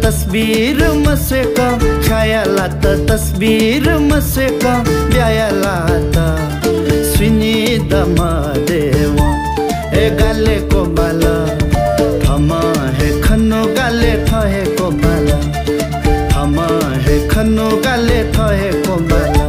तस्वीर मसेका ख्यालात तस्वीर मसेका ब्यायालात सुनिद मदेव ए गालेको बाला थमा हे खन्नु गाले थहेको बाला थमा हे खन्नु गाले थहेको बाला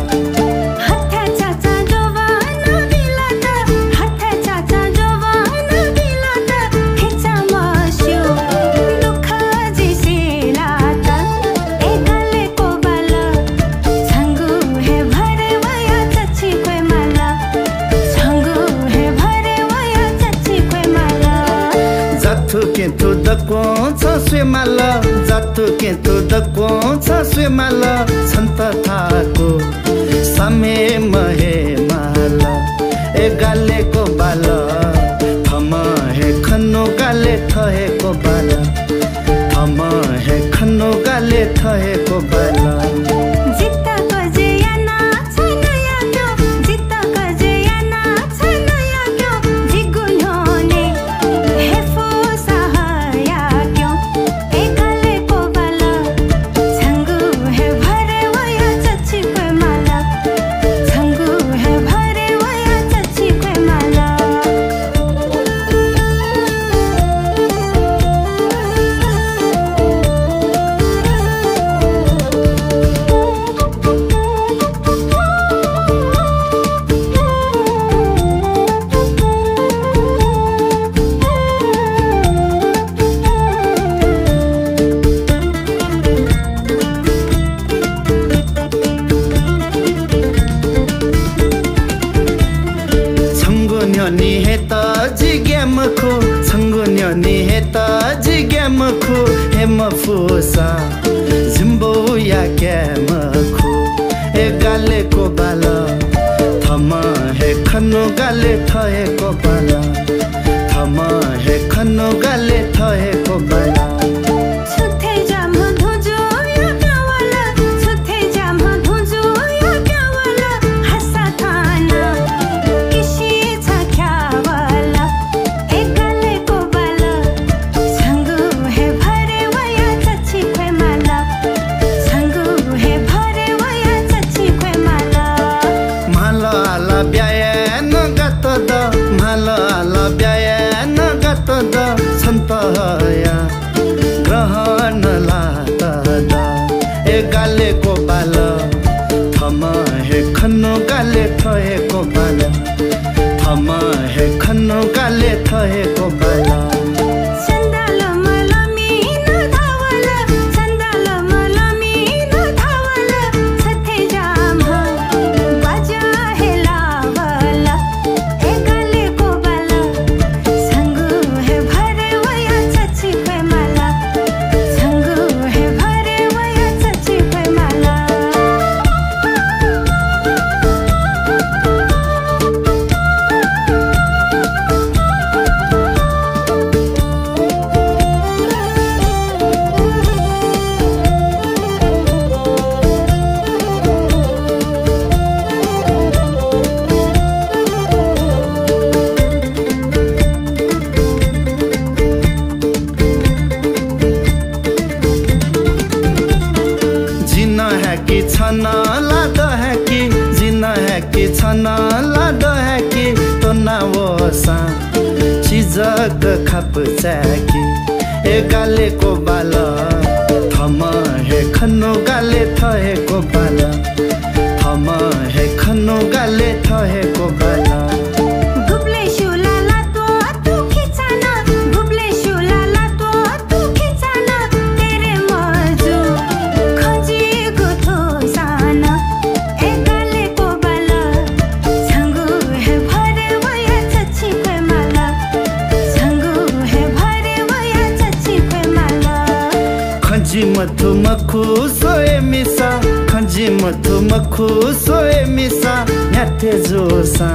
Kentu da koncha swemala jatu kentu da koncha swemala santa thako same mahe mala e gale ko bala thama he khano gale thahe ko bala thama he khano gale thahe ko bala न्योनी हे त जिग्याम खो छंगो न्योनी हे त जिग्याम खो हेम फुसा जिम्बो या क्याम खो ए गाले को बाला थमा हे खनो गाले थहे को बाला थमा हे खनो गाले थहे को बाला ग्रहण लाता ए गाले को बाला थमा हे खन्नो गाले थहे को बाला थमा हे खन्नो गाले थहे को बाला छना लाद है कि जीना है कि छना लाद है कि तो ना वो सा चीजक खप चाकी ए गाले को बाला थमा हे खनो गाले थहे को बाला थमा हे खनो गाले थहे को बाला खंजी मथु मखु सोए मिसा खंजी मथु मखु सोए मिसा न्याथे जोसा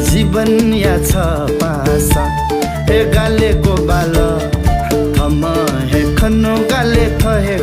जीवन या छ पासा ए गाले को बाल थम हे खन्नु गाले थहे